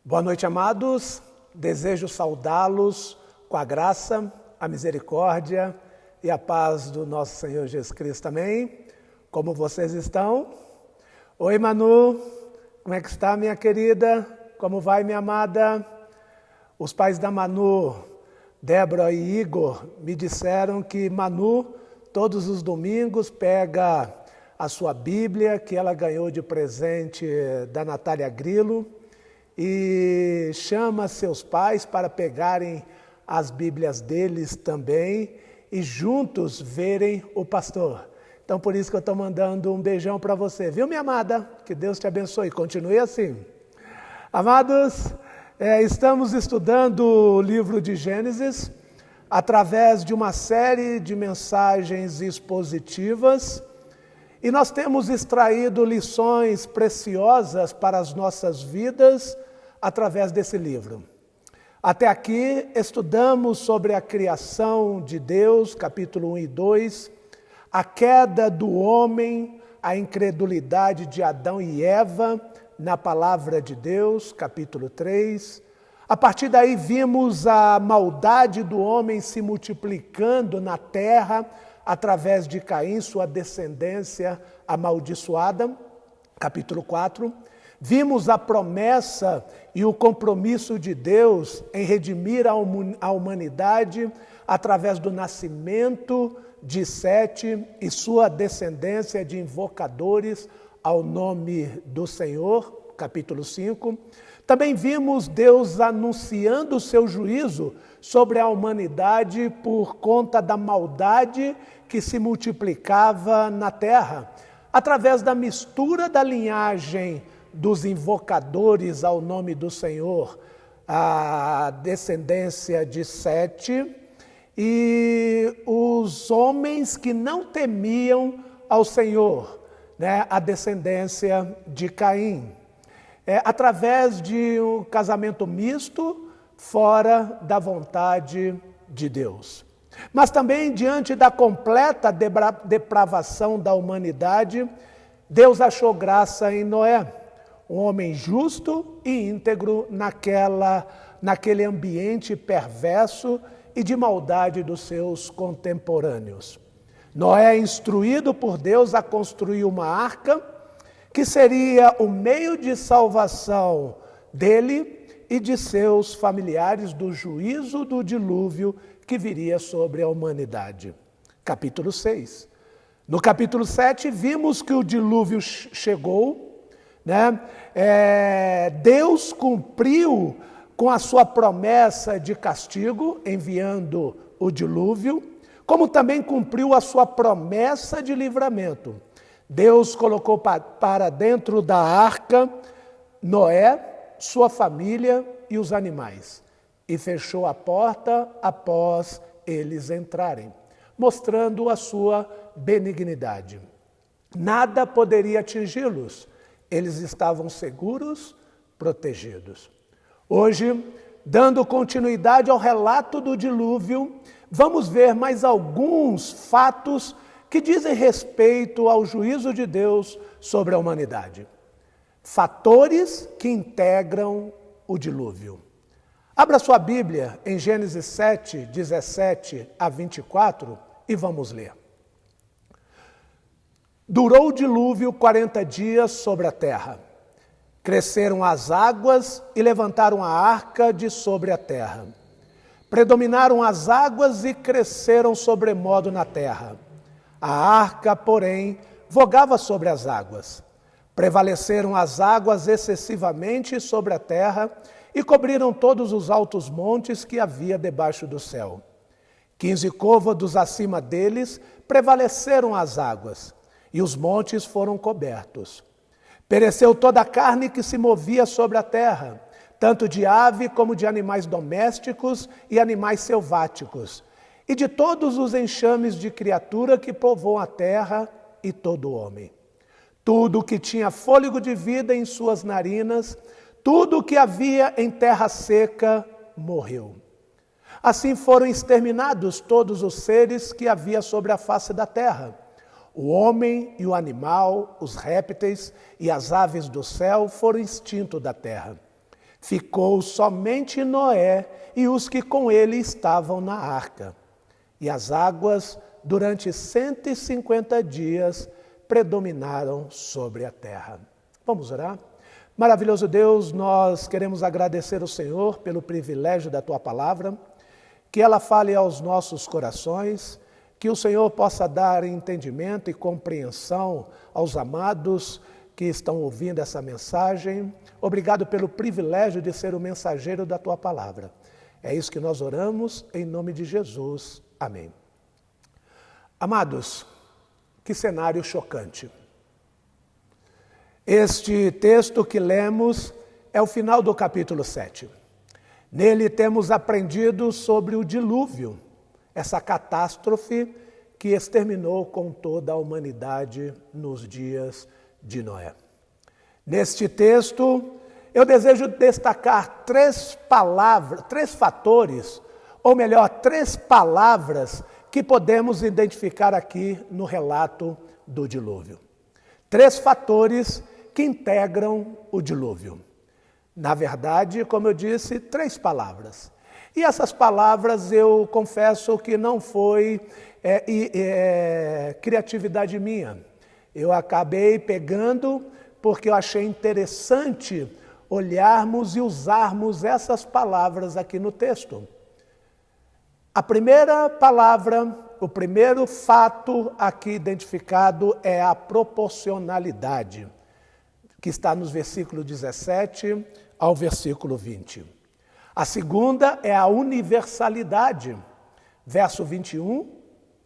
Boa noite, amados. Desejo saudá-los com a graça, a misericórdia e a paz do nosso Senhor Jesus Cristo. Amém? Como vocês estão? Oi, Manu. Como é que está, minha querida? Como vai, minha amada? Os pais da Manu, Débora e Igor, me disseram que Manu, todos os domingos, pega a sua Bíblia, que ela ganhou de presente da Natália Grilo, e chama seus pais para pegarem as Bíblias deles também e juntos verem o pastor. Então, por isso que eu estou mandando um beijão para você. Viu, minha amada? Que Deus te abençoe. Continue assim. Amados, estamos estudando o livro de Gênesis através de uma série de mensagens expositivas e nós temos extraído lições preciosas para as nossas vidas através desse livro. Até aqui estudamos sobre a criação de Deus, capítulo 1 e 2, a queda do homem, a incredulidade de Adão e Eva na palavra de Deus, capítulo 3. A partir daí vimos a maldade do homem se multiplicando na terra através de Caim, sua descendência amaldiçoada, capítulo 4. Vimos a promessa e o compromisso de Deus em redimir a humanidade através do nascimento de Sete e sua descendência de invocadores ao nome do Senhor, capítulo 5. Também vimos Deus anunciando o seu juízo sobre a humanidade por conta da maldade que se multiplicava na terra, através da mistura da linhagem dos invocadores ao nome do Senhor, a descendência de Sete, e os homens que não temiam ao Senhor, a descendência de Caim. Através de um casamento misto, fora da vontade de Deus. Mas também diante da completa depravação da humanidade, Deus achou graça em Noé, um homem justo e íntegro naquele ambiente perverso e de maldade dos seus contemporâneos. Noé, instruído por Deus a construir uma arca, que seria o meio de salvação dele e de seus familiares do juízo do dilúvio que viria sobre a humanidade. Capítulo 6. No capítulo 7, vimos que o dilúvio chegou, Deus cumpriu com a sua promessa de castigo, enviando o dilúvio, como também cumpriu a sua promessa de livramento. Deus colocou para dentro da arca Noé, sua família e os animais, e fechou a porta após eles entrarem, mostrando a sua benignidade. Nada poderia atingi-los, eles estavam seguros, protegidos. Hoje, dando continuidade ao relato do dilúvio, vamos ver mais alguns fatos que dizem respeito ao juízo de Deus sobre a humanidade. Fatores que integram o dilúvio. Abra sua Bíblia em Gênesis 7, 17 a 24 e vamos ler. Durou o dilúvio 40 dias sobre a terra. Cresceram as águas e levantaram a arca de sobre a terra. Predominaram as águas e cresceram sobremodo na terra. A arca, porém, vogava sobre as águas. Prevaleceram as águas excessivamente sobre a terra e cobriram todos os altos montes que havia debaixo do céu. 15 côvados acima deles prevaleceram as águas, e os montes foram cobertos. Pereceu toda a carne que se movia sobre a terra, tanto de ave como de animais domésticos e animais selváticos, e de todos os enxames de criatura que povoam a terra e todo homem. Tudo o que tinha fôlego de vida em suas narinas, tudo o que havia em terra seca, morreu. Assim foram exterminados todos os seres que havia sobre a face da terra. O homem e o animal, os répteis e as aves do céu foram extintos da terra. Ficou somente Noé e os que com ele estavam na arca. E as águas, durante 150 dias, predominaram sobre a terra. Vamos orar? Maravilhoso Deus, nós queremos agradecer ao Senhor pelo privilégio da Tua palavra, que ela fale aos nossos corações, que o Senhor possa dar entendimento e compreensão aos amados que estão ouvindo essa mensagem. Obrigado pelo privilégio de ser o mensageiro da Tua palavra. É isso que nós oramos, em nome de Jesus. Amém. Amados, que cenário chocante. Este texto que lemos é o final do capítulo 7. Nele temos aprendido sobre o dilúvio, essa catástrofe que exterminou com toda a humanidade nos dias de Noé. Neste texto, eu desejo destacar três fatores, ou melhor, três palavras que podemos identificar aqui no relato do dilúvio. Três fatores que integram o dilúvio. Na verdade, como eu disse, três palavras. E essas palavras eu confesso que não foi criatividade minha. Eu acabei pegando porque eu achei interessante olharmos e usarmos essas palavras aqui no texto. A primeira palavra, o primeiro fato aqui identificado é a proporcionalidade, que está nos versículos 17 ao versículo 20. A segunda é a universalidade, verso 21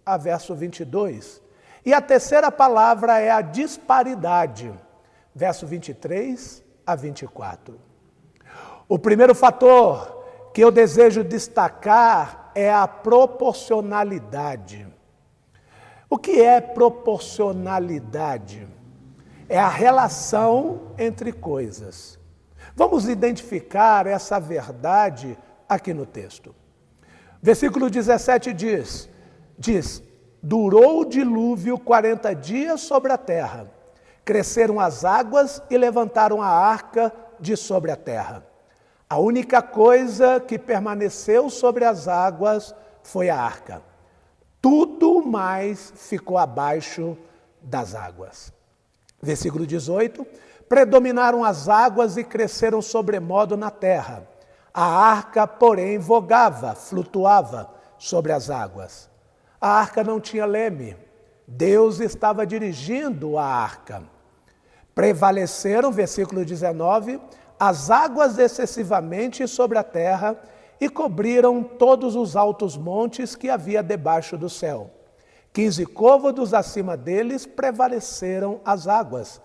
a verso 22. E a terceira palavra é a disparidade, verso 23 a 24. O primeiro fator que eu desejo destacar é a proporcionalidade. O que é proporcionalidade? É a relação entre coisas. Vamos identificar essa verdade aqui no texto. Versículo 17 diz: durou o dilúvio 40 dias sobre a terra. Cresceram as águas e levantaram a arca de sobre a terra. A única coisa que permaneceu sobre as águas foi a arca. Tudo mais ficou abaixo das águas. Versículo 18, predominaram as águas e cresceram sobremodo na terra. A arca, porém, vogava, flutuava sobre as águas. A arca não tinha leme. Deus estava dirigindo a arca. Prevaleceram, versículo 19, as águas excessivamente sobre a terra e cobriram todos os altos montes que havia debaixo do céu. 15 côvados acima deles prevaleceram as águas,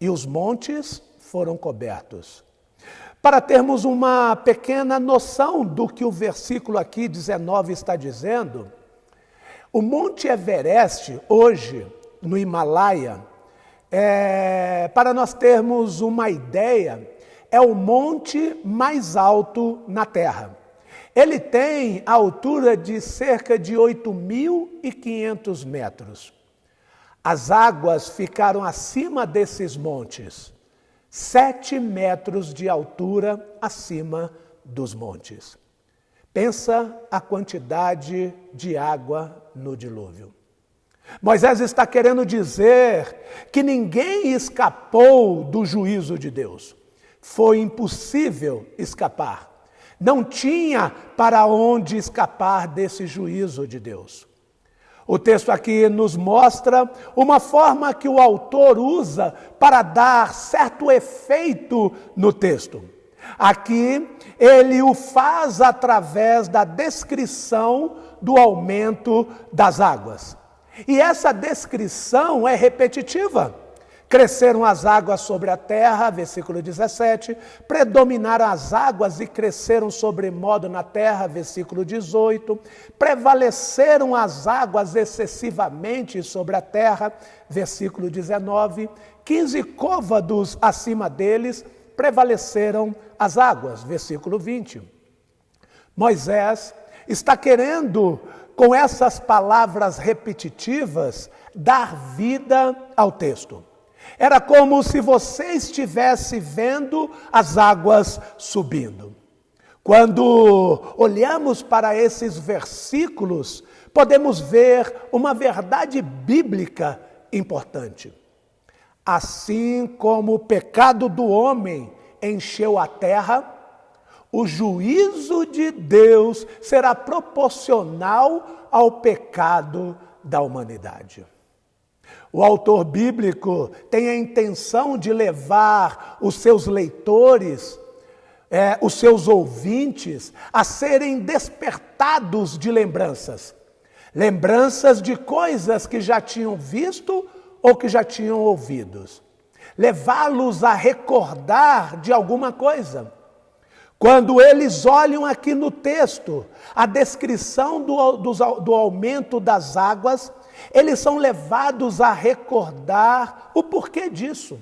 e os montes foram cobertos. Para termos uma pequena noção do que o versículo aqui 19 está dizendo, o Monte Everest, hoje, no Himalaia, para nós termos uma ideia, é o monte mais alto na Terra. Ele tem a altura de cerca de 8.500 metros. As águas ficaram acima desses montes, 7 metros de altura acima dos montes. Pensa a quantidade de água no dilúvio. Moisés está querendo dizer que ninguém escapou do juízo de Deus. Foi impossível escapar. Não tinha para onde escapar desse juízo de Deus. O texto aqui nos mostra uma forma que o autor usa para dar certo efeito no texto. Aqui, ele o faz através da descrição do aumento das águas. E essa descrição é repetitiva. Cresceram as águas sobre a terra, versículo 17. Predominaram as águas e cresceram sobremodo na terra, versículo 18. Prevaleceram as águas excessivamente sobre a terra, versículo 19. 15 côvados acima deles prevaleceram as águas, versículo 20. Moisés está querendo, com essas palavras repetitivas, dar vida ao texto. Era como se você estivesse vendo as águas subindo. Quando olhamos para esses versículos, podemos ver uma verdade bíblica importante. Assim como o pecado do homem encheu a terra, o juízo de Deus será proporcional ao pecado da humanidade. O autor bíblico tem a intenção de levar os seus leitores, os seus ouvintes, a serem despertados de lembranças. Lembranças de coisas que já tinham visto ou que já tinham ouvido. Levá-los a recordar de alguma coisa. Quando eles olham aqui no texto a descrição do aumento das águas, eles são levados a recordar o porquê disso.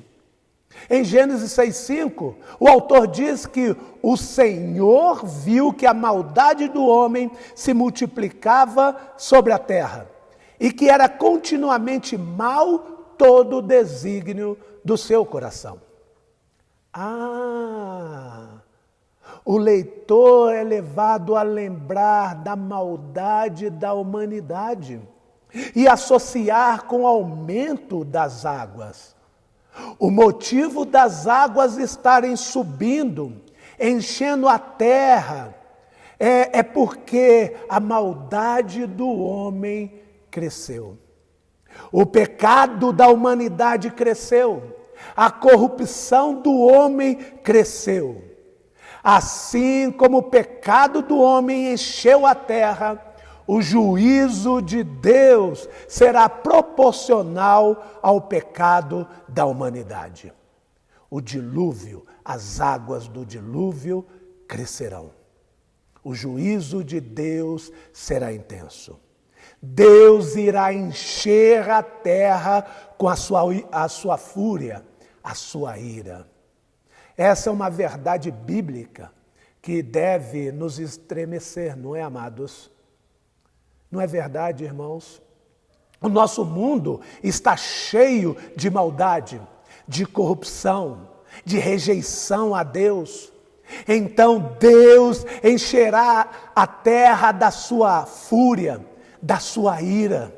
Em Gênesis 6,5, o autor diz que o Senhor viu que a maldade do homem se multiplicava sobre a terra e que era continuamente mau todo o desígnio do seu coração. O leitor é levado a lembrar da maldade da humanidade e associar com o aumento das águas. O motivo das águas estarem subindo, enchendo a terra, é porque a maldade do homem cresceu. O pecado da humanidade cresceu. A corrupção do homem cresceu. Assim como o pecado do homem encheu a terra, o juízo de Deus será proporcional ao pecado da humanidade. O dilúvio, as águas do dilúvio crescerão. O juízo de Deus será intenso. Deus irá encher a terra com a sua fúria, a sua ira. Essa é uma verdade bíblica que deve nos estremecer, não é, amados? Não é verdade, irmãos? O nosso mundo está cheio de maldade, de corrupção, de rejeição a Deus. Então Deus encherá a terra da sua fúria, da sua ira.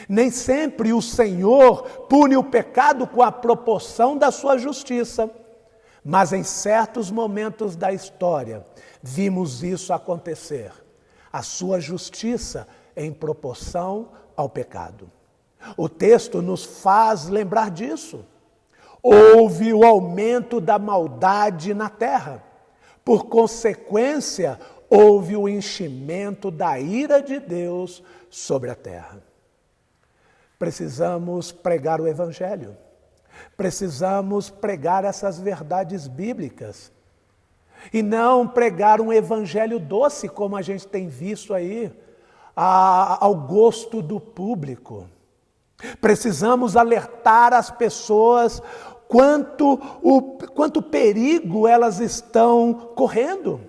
Nem sempre o Senhor pune o pecado com a proporção da sua justiça. Mas em certos momentos da história, vimos isso acontecer. A sua justiça em proporção ao pecado. O texto nos faz lembrar disso. Houve o aumento da maldade na terra. Por consequência, houve o enchimento da ira de Deus sobre a terra. Precisamos pregar o Evangelho. Precisamos pregar essas verdades bíblicas. E não pregar um evangelho doce, como a gente tem visto aí, ao gosto do público. Precisamos alertar as pessoas quanto perigo elas estão correndo.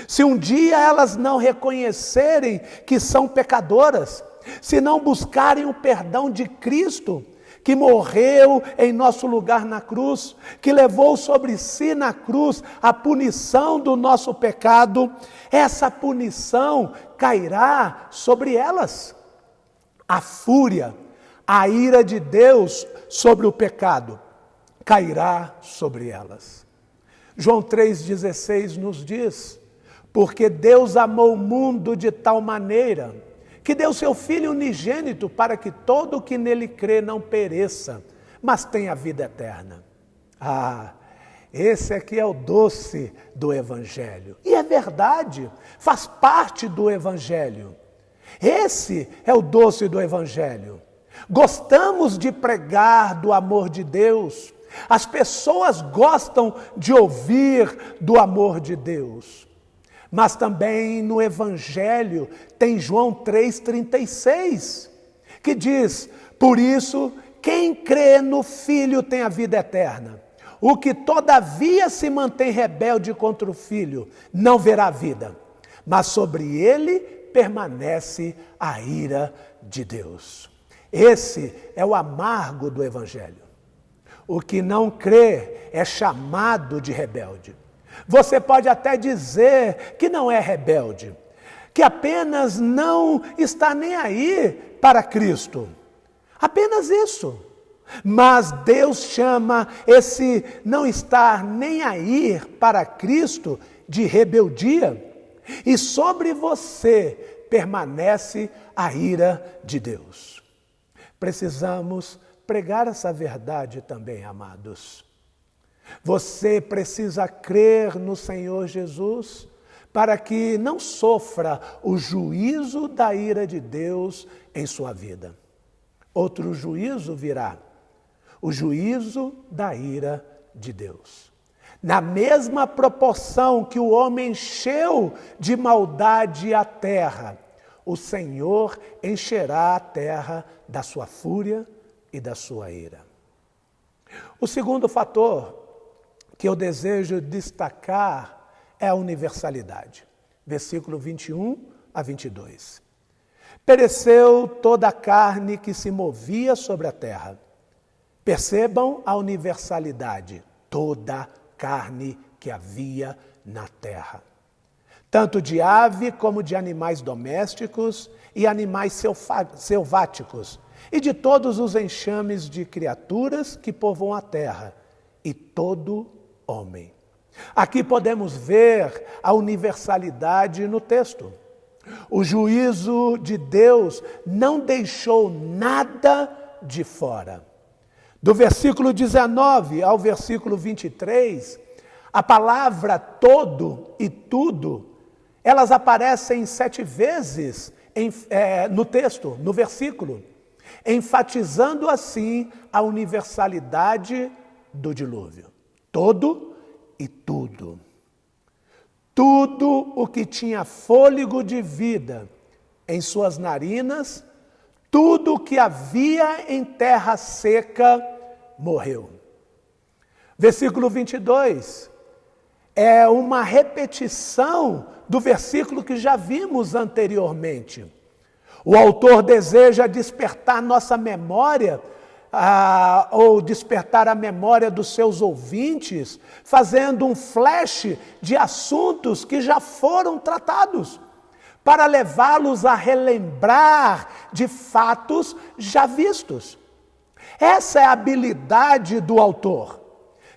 Se um dia elas não reconhecerem que são pecadoras, se não buscarem o perdão de Cristo, que morreu em nosso lugar na cruz, que levou sobre si na cruz a punição do nosso pecado, essa punição cairá sobre elas. A fúria, a ira de Deus sobre o pecado cairá sobre elas. João 3,16 nos diz: porque Deus amou o mundo de tal maneira que deu seu Filho unigênito para que todo o que nele crê não pereça, mas tenha vida eterna. Esse aqui é o doce do Evangelho. E é verdade, faz parte do Evangelho. Esse é o doce do Evangelho. Gostamos de pregar do amor de Deus. As pessoas gostam de ouvir do amor de Deus. Mas também no Evangelho tem João 3,36, que diz: por isso, quem crê no Filho tem a vida eterna. O que todavia se mantém rebelde contra o Filho não verá vida, mas sobre ele permanece a ira de Deus. Esse é o amargo do Evangelho. O que não crê é chamado de rebelde. Você pode até dizer que não é rebelde, que apenas não está nem aí para Cristo. Apenas isso. Mas Deus chama esse não estar nem aí para Cristo de rebeldia. E sobre você permanece a ira de Deus. Precisamos pregar essa verdade também, amados. Você precisa crer no Senhor Jesus para que não sofra o juízo da ira de Deus em sua vida. Outro juízo virá, o juízo da ira de Deus. Na mesma proporção que o homem encheu de maldade a terra, o Senhor encherá a terra da sua fúria e da sua ira. O segundo fator que eu desejo destacar é a universalidade. Versículo 21 a 22. Pereceu toda a carne que se movia sobre a terra. Percebam a universalidade. Toda carne que havia na terra. Tanto de ave como de animais domésticos e animais selváticos. E de todos os enxames de criaturas que povoam a terra. E todo homem. Aqui podemos ver a universalidade no texto. O juízo de Deus não deixou nada de fora. Do versículo 19 ao versículo 23, a palavra todo e tudo, elas aparecem 7 vezes no texto, no versículo, enfatizando assim a universalidade do dilúvio. Todo e tudo. Tudo o que tinha fôlego de vida em suas narinas, tudo o que havia em terra seca morreu. Versículo 22 é uma repetição do versículo que já vimos anteriormente. O autor deseja despertar nossa memória, ou despertar a memória dos seus ouvintes, fazendo um flash de assuntos que já foram tratados, para levá-los a relembrar de fatos já vistos. Essa é a habilidade do autor.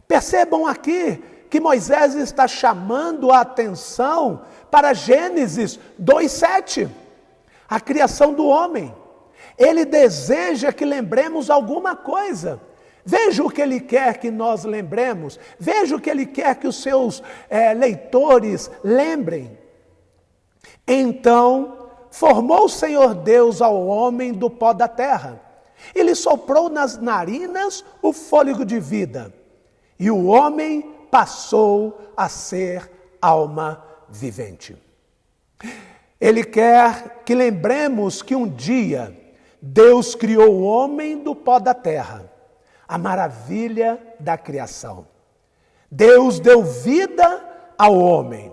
Percebam aqui que Moisés está chamando a atenção para Gênesis 2:7, a criação do homem. Ele deseja que lembremos alguma coisa. Veja o que ele quer que nós lembremos. Veja o que ele quer que os seus leitores lembrem. Então, formou o Senhor Deus ao homem do pó da terra. Ele soprou nas narinas o fôlego de vida. E o homem passou a ser alma vivente. Ele quer que lembremos que um dia Deus criou o homem do pó da terra, a maravilha da criação. Deus deu vida ao homem.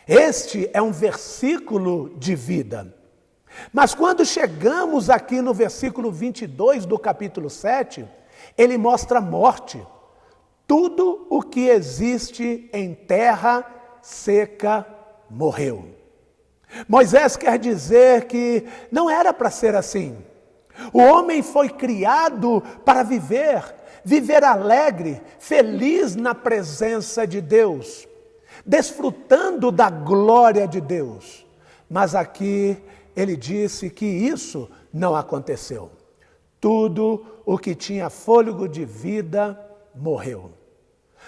Este é um versículo de vida. Mas quando chegamos aqui no versículo 22 do capítulo 7, ele mostra morte. Tudo o que existe em terra seca morreu. Moisés quer dizer que não era para ser assim. O homem foi criado para viver alegre, feliz na presença de Deus, desfrutando da glória de Deus. Mas aqui ele disse que isso não aconteceu. Tudo o que tinha fôlego de vida morreu.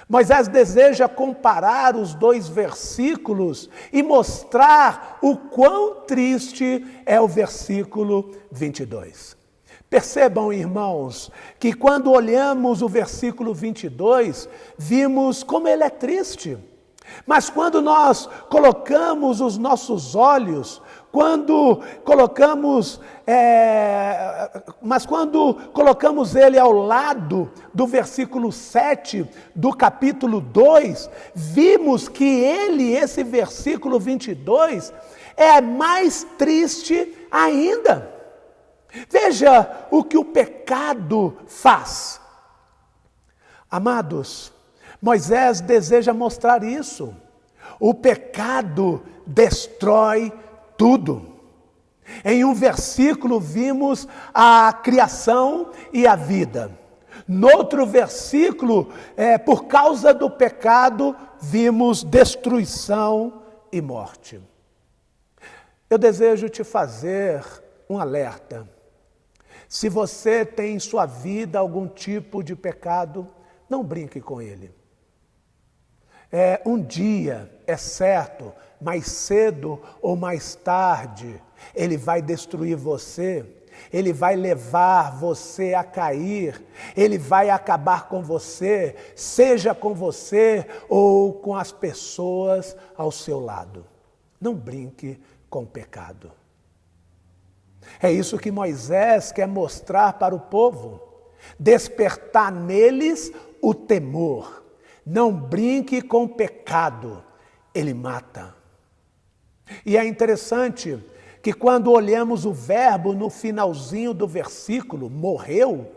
Moisés deseja comparar os 2 versículos e mostrar o quão triste é o versículo 22. Percebam, irmãos, que quando olhamos o versículo 22, vimos como ele é triste. Mas quando nós colocamos os nossos olhos, quando colocamos ele ao lado do versículo 7 do capítulo 2, vimos que esse versículo 22, é mais triste ainda. Veja o que o pecado faz. Amados, Moisés deseja mostrar isso. O pecado destrói tudo. Em um versículo vimos a criação e a vida. Noutro versículo, por causa do pecado, vimos destruição e morte. Eu desejo te fazer um alerta. Se você tem em sua vida algum tipo de pecado, não brinque com ele. Um dia, é certo, mais cedo ou mais tarde, ele vai destruir você, ele vai levar você a cair, ele vai acabar com você, seja com você ou com as pessoas ao seu lado. Não brinque com o pecado. É isso que Moisés quer mostrar para o povo, despertar neles o temor. Não brinque com o pecado, ele mata. E é interessante que quando olhamos o verbo no finalzinho do versículo, morreu,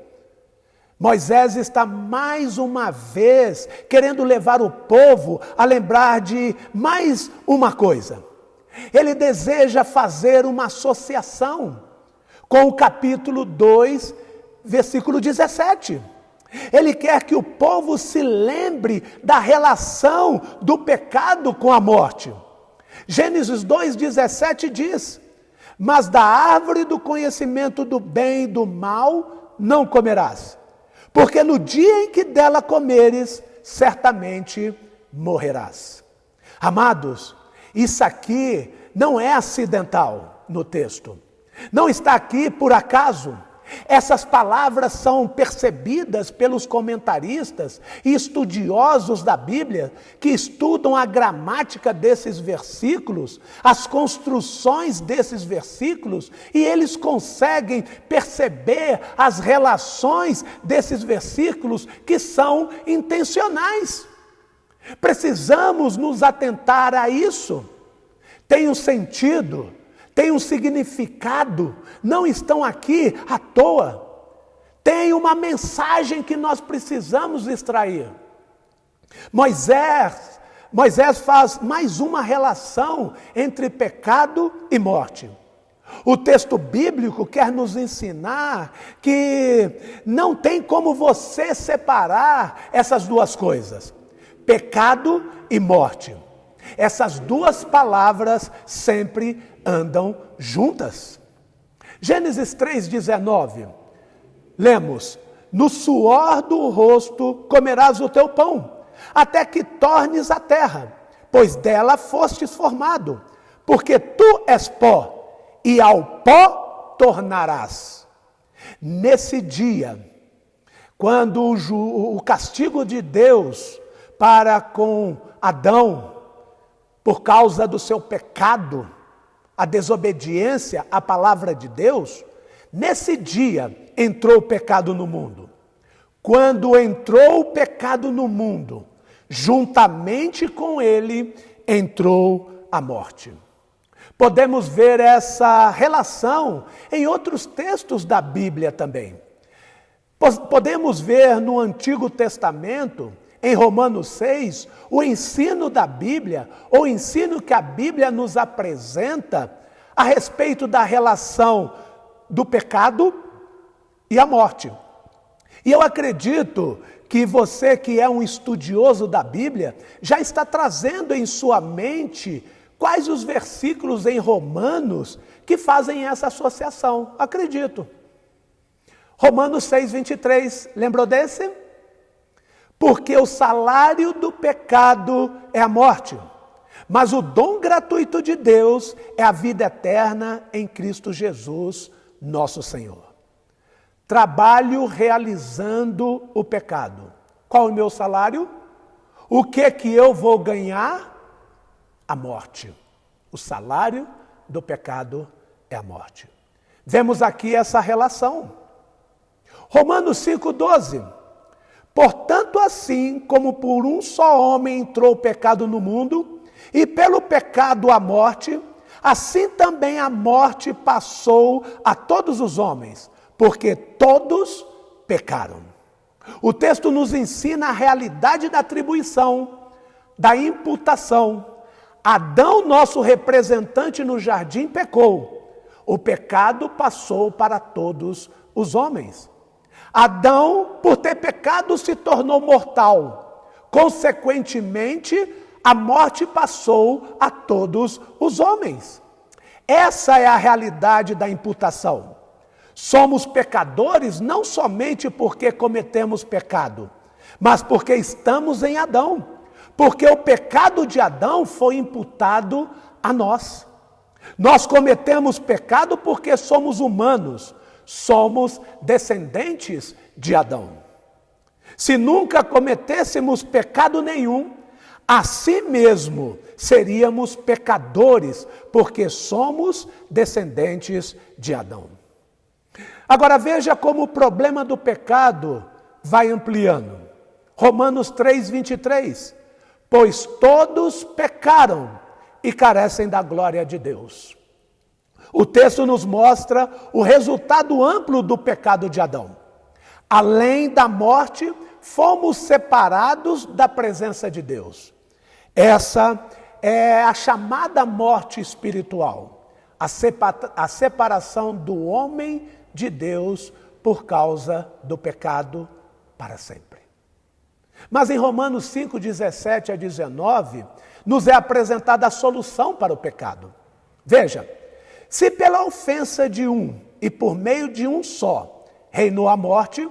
Moisés está mais uma vez querendo levar o povo a lembrar de mais uma coisa. Ele deseja fazer uma associação com o capítulo 2, versículo 17. Ele quer que o povo se lembre da relação do pecado com a morte. Gênesis 2,17 diz: mas da árvore do conhecimento do bem e do mal não comerás, porque no dia em que dela comeres, certamente morrerás. Amados, isso aqui não é acidental no texto. Não está aqui por acaso. Essas palavras são percebidas pelos comentaristas e estudiosos da Bíblia que estudam a gramática desses versículos, as construções desses versículos, e eles conseguem perceber as relações desses versículos que são intencionais. Precisamos nos atentar a isso. Tem um sentido, tem um significado, não estão aqui à toa. Tem uma mensagem que nós precisamos extrair. Moisés faz mais uma relação entre pecado e morte. O texto bíblico quer nos ensinar que não tem como você separar essas duas coisas, pecado e morte. Essas duas palavras sempre andam juntas. Gênesis 3,19, lemos: no suor do rosto comerás o teu pão, até que tornes a terra, pois dela fostes formado, porque tu és pó, e ao pó tornarás. Nesse dia, quando o castigo de Deus para com Adão, por causa do seu pecado, a desobediência à palavra de Deus, nesse dia entrou o pecado no mundo. Quando entrou o pecado no mundo, juntamente com ele entrou a morte. Podemos ver essa relação em outros textos da Bíblia também. Podemos ver no Antigo Testamento, em Romanos 6, o ensino da Bíblia, o ensino que a Bíblia nos apresenta a respeito da relação do pecado e a morte. E eu acredito que você que é um estudioso da Bíblia, já está trazendo em sua mente quais os versículos em Romanos que fazem essa associação. Acredito. Romanos 6,23, lembrou desse? Porque o salário do pecado é a morte, mas o dom gratuito de Deus é a vida eterna em Cristo Jesus, nosso Senhor. Trabalho realizando o pecado. Qual é o meu salário? O que eu vou ganhar? A morte. O salário do pecado é a morte. Vemos aqui essa relação. Romanos 5,12. Portanto, assim como por um só homem entrou o pecado no mundo, e pelo pecado a morte, assim também a morte passou a todos os homens, porque todos pecaram. O texto nos ensina a realidade da atribuição, da imputação. Adão, nosso representante no jardim, pecou. O pecado passou para todos os homens. Adão, por ter pecado, se tornou mortal. Consequentemente, a morte passou a todos os homens. Essa é a realidade da imputação. Somos pecadores não somente porque cometemos pecado, mas porque estamos em Adão. Porque o pecado de Adão foi imputado a nós. Nós cometemos pecado porque somos humanos, somos descendentes de Adão. Se nunca cometêssemos pecado nenhum, assim mesmo seríamos pecadores, porque somos descendentes de Adão. Agora veja como o problema do pecado vai ampliando. Romanos 3:23. Pois todos pecaram e carecem da glória de Deus. O texto nos mostra o resultado amplo do pecado de Adão. Além da morte, fomos separados da presença de Deus. Essa é a chamada morte espiritual, a separação do homem de Deus por causa do pecado para sempre. Mas em Romanos 5:17 a 19, nos é apresentada a solução para o pecado. Veja, se pela ofensa de um e por meio de um só reinou a morte,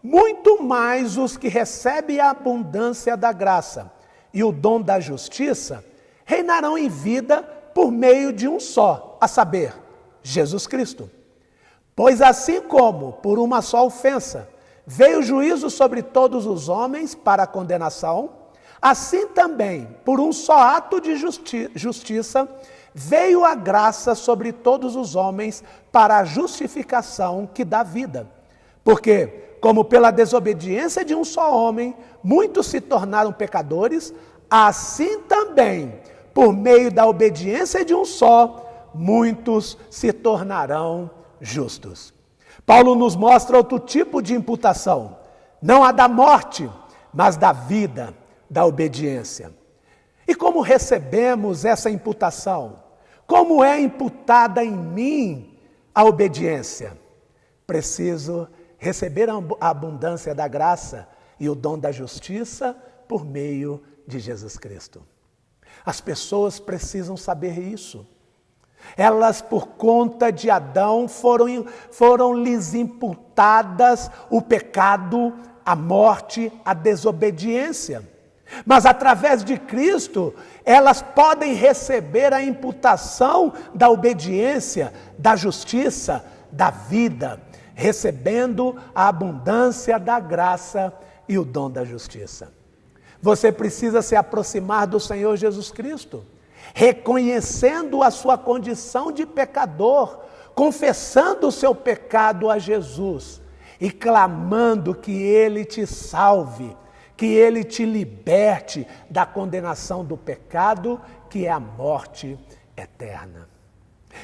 muito mais os que recebem a abundância da graça e o dom da justiça reinarão em vida por meio de um só, a saber, Jesus Cristo. Pois assim como por uma só ofensa veio o juízo sobre todos os homens para a condenação, assim também, por um só ato de justiça, veio a graça sobre todos os homens para a justificação que dá vida. Porque, como pela desobediência de um só homem, muitos se tornaram pecadores, assim também, por meio da obediência de um só, muitos se tornarão justos. Paulo nos mostra outro tipo de imputação, não a da morte, mas da vida, da obediência. E como recebemos essa imputação? Como é imputada em mim a obediência? Preciso receber a abundância da graça e o dom da justiça por meio de Jesus Cristo. As pessoas precisam saber isso. Elas, por conta de Adão, foram lhes imputadas o pecado, a morte, a desobediência. Mas através de Cristo, elas podem receber a imputação da obediência, da justiça, da vida, recebendo a abundância da graça e o dom da justiça. Você precisa se aproximar do Senhor Jesus Cristo, reconhecendo a sua condição de pecador, confessando o seu pecado a Jesus e clamando que Ele te salve, que Ele te liberte da condenação do pecado, que é a morte eterna.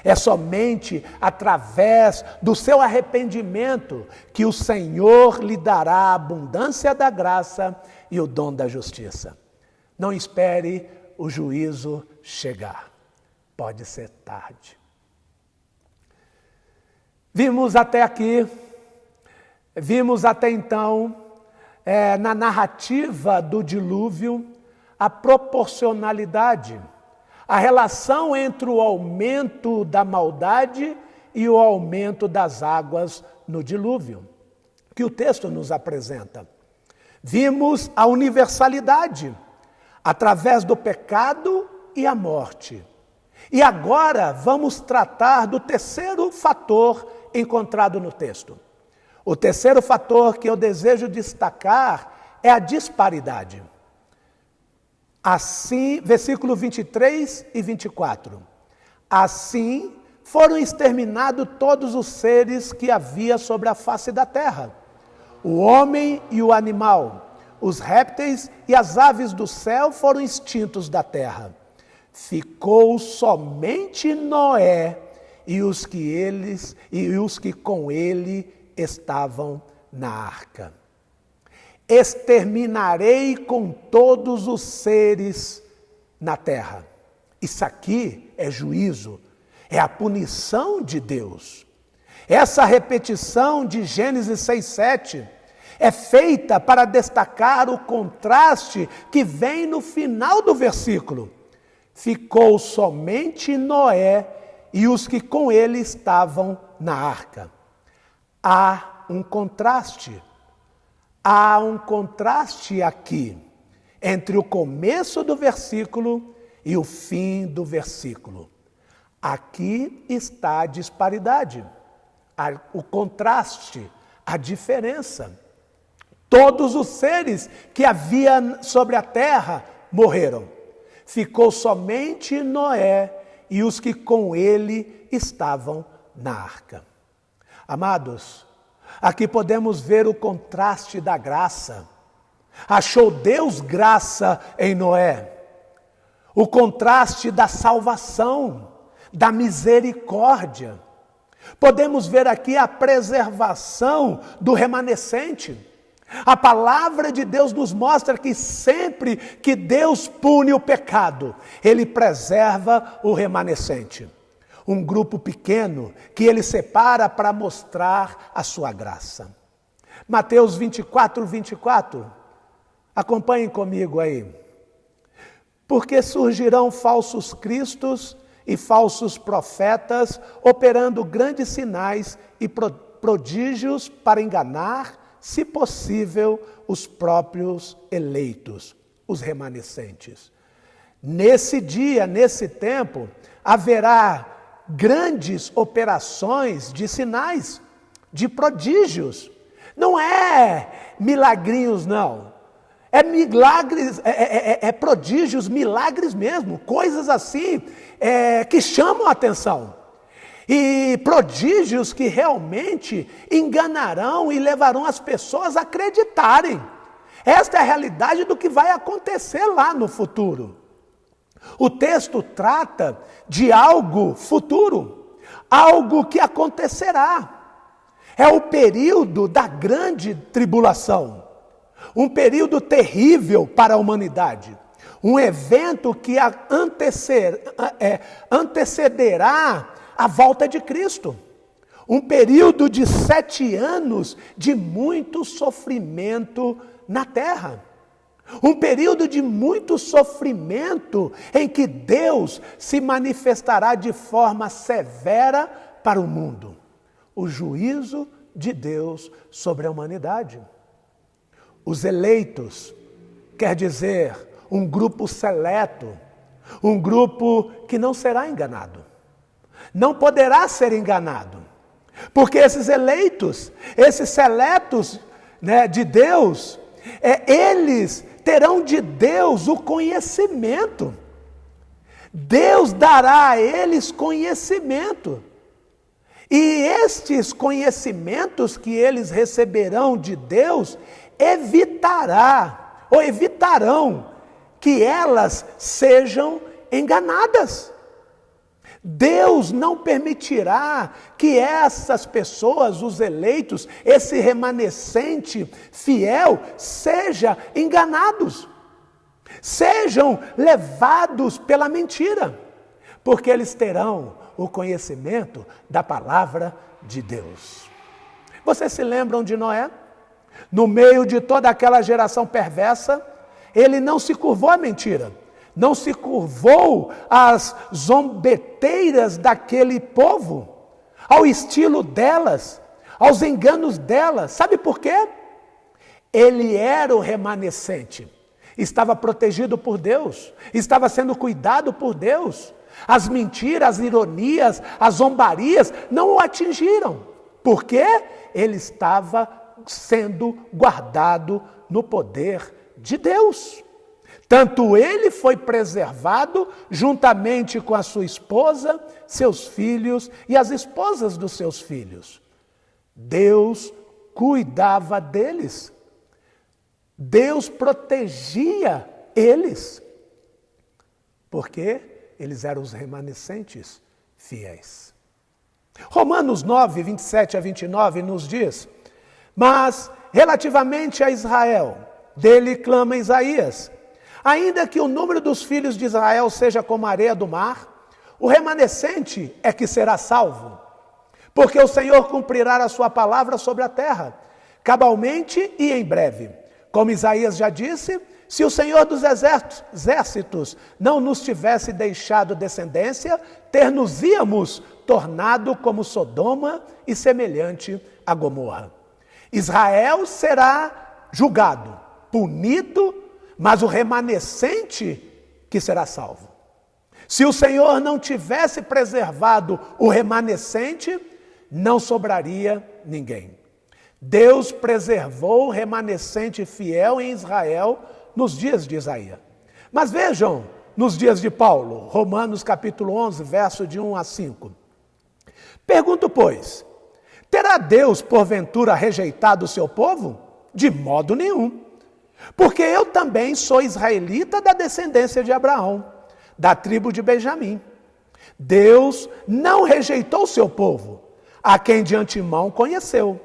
É somente através do seu arrependimento que o Senhor lhe dará a abundância da graça e o dom da justiça. Não espere o juízo chegar. Pode ser tarde. Vimos até então, na narrativa do dilúvio, a proporcionalidade, a relação entre o aumento da maldade e o aumento das águas no dilúvio, que o texto nos apresenta. Vimos a universalidade, através do pecado e a morte. E agora vamos tratar do terceiro fator encontrado no texto. O terceiro fator que eu desejo destacar é a disparidade. Assim, versículo 23 e 24. Assim foram exterminados todos os seres que havia sobre a face da terra, o homem e o animal, os répteis e as aves do céu foram extintos da terra. Ficou somente Noé e os que com ele estavam na arca. exterminarei com todos os seres na terra. Isso aqui é juízo, é a punição de Deus. Essa repetição de Gênesis 6:7 é feita para destacar o contraste que vem no final do versículo. Ficou somente Noé e os que com ele estavam na arca. Há um contraste. Há um contraste aqui entre o começo do versículo e o fim do versículo. Aqui está a disparidade, o contraste, a diferença. Todos os seres que havia sobre a terra morreram. Ficou somente Noé e os que com ele estavam na arca. Amados, aqui podemos ver o contraste da graça. Achou Deus graça em Noé. O contraste da salvação, da misericórdia. Podemos ver aqui a preservação do remanescente. A palavra de Deus nos mostra que sempre que Deus pune o pecado, Ele preserva o remanescente. Um grupo pequeno que Ele separa para mostrar a sua graça. Mateus 24:24. Acompanhem comigo aí. Porque surgirão falsos cristos e falsos profetas, operando grandes sinais e prodígios para enganar, se possível, os próprios eleitos, os remanescentes. Nesse dia, nesse tempo, haverá grandes operações de sinais, de prodígios. Não é milagrinhos, não. É milagres, prodígios, milagres mesmo, coisas assim que chamam a atenção. E prodígios que realmente enganarão e levarão as pessoas a acreditarem. Esta é a realidade do que vai acontecer lá no futuro. O texto trata de algo futuro, algo que acontecerá. É o período da grande tribulação. Um período terrível para a humanidade. Um evento que antecederá a volta de Cristo. Um período de 7 anos de muito sofrimento na terra. Um período de muito sofrimento em que Deus se manifestará de forma severa para o mundo. O juízo de Deus sobre a humanidade. Os eleitos, quer dizer, um grupo seleto, um grupo que não será enganado. Não poderá ser enganado. Porque esses eleitos, esses seletos, de Deus, eles terão de Deus o conhecimento. Deus dará a eles conhecimento. E estes conhecimentos que eles receberão de Deus evitarão que elas sejam enganadas. Deus não permitirá que essas pessoas, os eleitos, esse remanescente fiel, sejam enganados, sejam levados pela mentira, porque eles terão o conhecimento da palavra de Deus. Vocês se lembram de Noé? No meio de toda aquela geração perversa, ele não se curvou à mentira. Não se curvou às zombeteiras daquele povo, ao estilo delas, aos enganos delas. Sabe por quê? Ele era o remanescente, estava protegido por Deus, estava sendo cuidado por Deus. As mentiras, as ironias, as zombarias não o atingiram, porque ele estava sendo guardado no poder de Deus. Tanto ele foi preservado, juntamente com a sua esposa, seus filhos e as esposas dos seus filhos. Deus cuidava deles. Deus protegia eles. Porque eles eram os remanescentes fiéis. Romanos 9, 27 a 29 nos diz: mas relativamente a Israel, dele clama Isaías: ainda que o número dos filhos de Israel seja como a areia do mar, o remanescente é que será salvo. Porque o Senhor cumprirá a sua palavra sobre a terra, cabalmente e em breve. Como Isaías já disse, se o Senhor dos exércitos não nos tivesse deixado descendência, ter-nos-íamos tornado como Sodoma e semelhante a Gomorra. Israel será julgado, punido, mas o remanescente que será salvo. Se o Senhor não tivesse preservado o remanescente, não sobraria ninguém. Deus preservou o remanescente fiel em Israel nos dias de Isaías. Mas vejam, nos dias de Paulo, Romanos capítulo 11, verso de 1 a 5. Pergunto, pois, terá Deus porventura rejeitado o seu povo? De modo nenhum. Porque eu também sou israelita da descendência de Abraão, da tribo de Benjamim. Deus não rejeitou o seu povo, a quem de antemão conheceu.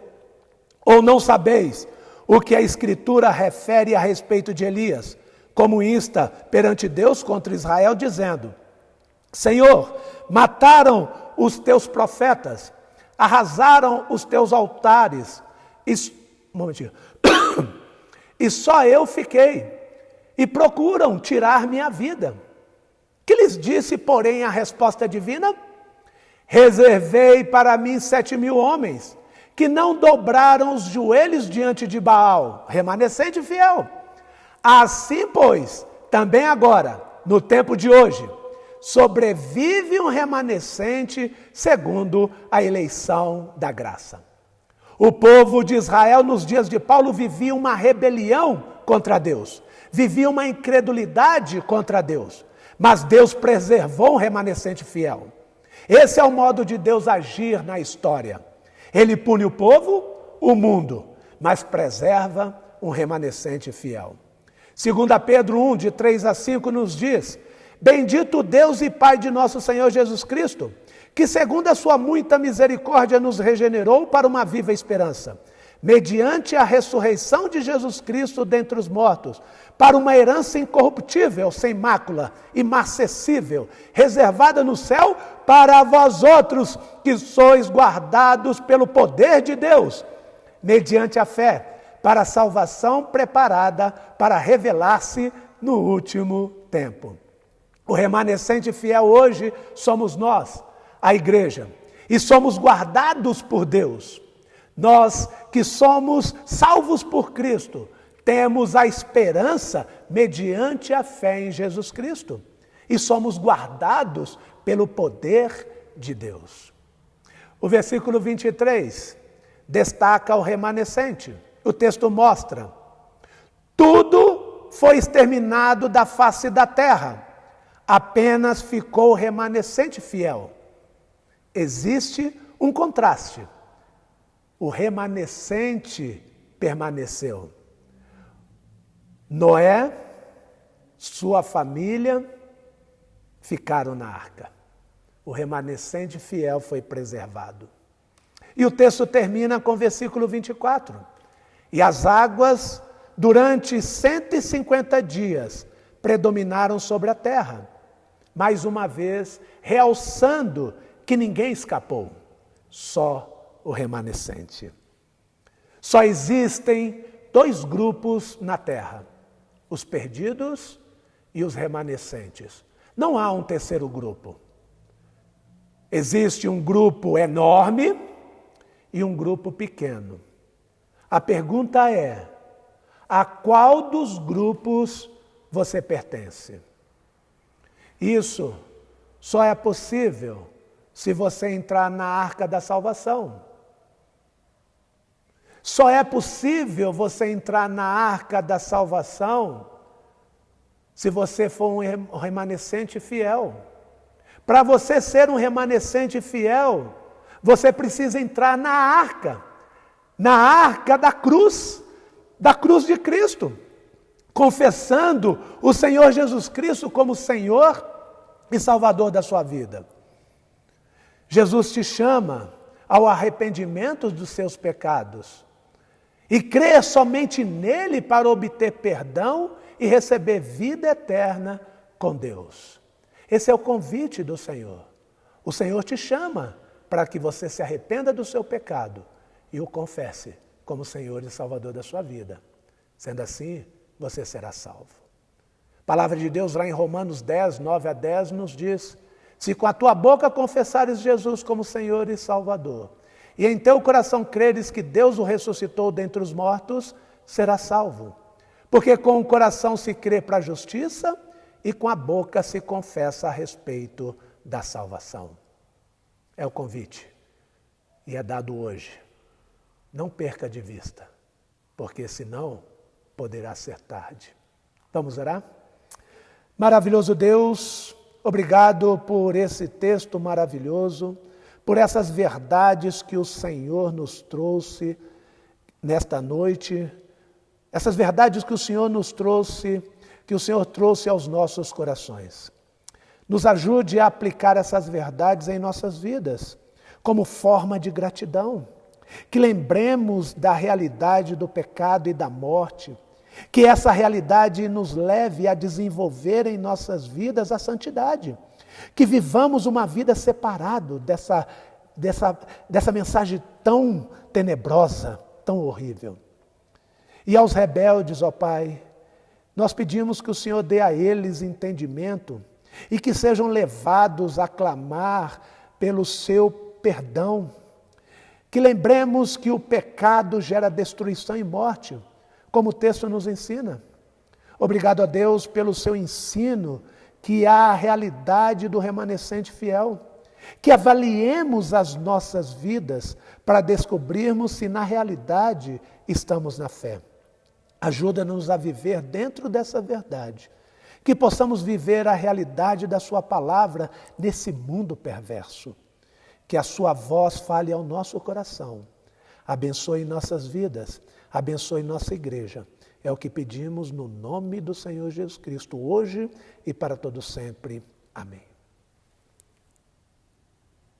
Ou não sabeis o que a Escritura refere a respeito de Elias, como insta perante Deus contra Israel, dizendo: Senhor, mataram os teus profetas, arrasaram os teus altares, e só eu fiquei, e procuram tirar minha vida. Que lhes disse, porém, a resposta divina? Reservei para mim 7.000 homens, que não dobraram os joelhos diante de Baal, remanescente fiel. Assim, pois, também agora, no tempo de hoje, sobrevive um remanescente segundo a eleição da graça. O povo de Israel, nos dias de Paulo, vivia uma rebelião contra Deus, vivia uma incredulidade contra Deus, mas Deus preservou um remanescente fiel. Esse é o modo de Deus agir na história. Ele pune o povo, o mundo, mas preserva um remanescente fiel. 2 Pedro 1, de 3 a 5, nos diz: Bendito Deus e Pai de nosso Senhor Jesus Cristo, que segundo a sua muita misericórdia nos regenerou para uma viva esperança, mediante a ressurreição de Jesus Cristo dentre os mortos, para uma herança incorruptível, sem mácula, imarcessível, reservada no céu para vós outros, que sois guardados pelo poder de Deus, mediante a fé, para a salvação preparada para revelar-se no último tempo. O remanescente fiel hoje somos nós, a igreja, e somos guardados por Deus. Nós que somos salvos por Cristo, temos a esperança mediante a fé em Jesus Cristo, e somos guardados pelo poder de Deus. O versículo 23 destaca o remanescente. O texto mostra: tudo foi exterminado da face da terra, apenas ficou o remanescente fiel. Existe um contraste. O remanescente permaneceu. Noé, sua família ficaram na arca. O remanescente fiel foi preservado. E o texto termina com o versículo 24. E as águas, durante 150 dias, predominaram sobre a terra, mais uma vez realçando que ninguém escapou, só o remanescente. Só existem 2 grupos na terra: os perdidos e os remanescentes. Não há um terceiro grupo. Existe um grupo enorme e um grupo pequeno. A pergunta é: a qual dos grupos você pertence? Isso só é possível se você entrar na arca da salvação. Só é possível você entrar na arca da salvação se você for um remanescente fiel. Para você ser um remanescente fiel, você precisa entrar na arca da cruz de Cristo, confessando o Senhor Jesus Cristo como Senhor e Salvador da sua vida. Jesus te chama ao arrependimento dos seus pecados e crer somente nele para obter perdão e receber vida eterna com Deus. Esse é o convite do Senhor. O Senhor te chama para que você se arrependa do seu pecado e o confesse como Senhor e Salvador da sua vida. Sendo assim, você será salvo. A palavra de Deus lá em Romanos 10, 9 a 10 nos diz: se com a tua boca confessares Jesus como Senhor e Salvador, e em teu coração creres que Deus o ressuscitou dentre os mortos, serás salvo. Porque com o coração se crê para a justiça e com a boca se confessa a respeito da salvação. É o convite e é dado hoje. Não perca de vista, porque senão poderá ser tarde. Vamos orar? Maravilhoso Deus, obrigado por esse texto maravilhoso, por essas verdades que o Senhor nos trouxe nesta noite, essas verdades que o Senhor nos trouxe, que o Senhor trouxe aos nossos corações. Nos ajude a aplicar essas verdades em nossas vidas, como forma de gratidão. Que lembremos da realidade do pecado e da morte, que essa realidade nos leve a desenvolver em nossas vidas a santidade, que vivamos uma vida separado dessa mensagem tão tenebrosa, tão horrível. E aos rebeldes, ó Pai, nós pedimos que o Senhor dê a eles entendimento e que sejam levados a clamar pelo seu perdão. Que lembremos que o pecado gera destruição e morte, como o texto nos ensina. Obrigado a Deus pelo seu ensino, que há a realidade do remanescente fiel. Que avaliemos as nossas vidas para descobrirmos se na realidade estamos na fé. Ajuda-nos a viver dentro dessa verdade. Que possamos viver a realidade da sua palavra nesse mundo perverso. Que a sua voz fale ao nosso coração. Abençoe nossas vidas, abençoe nossa igreja. É o que pedimos no nome do Senhor Jesus Cristo, hoje e para todo sempre. Amém.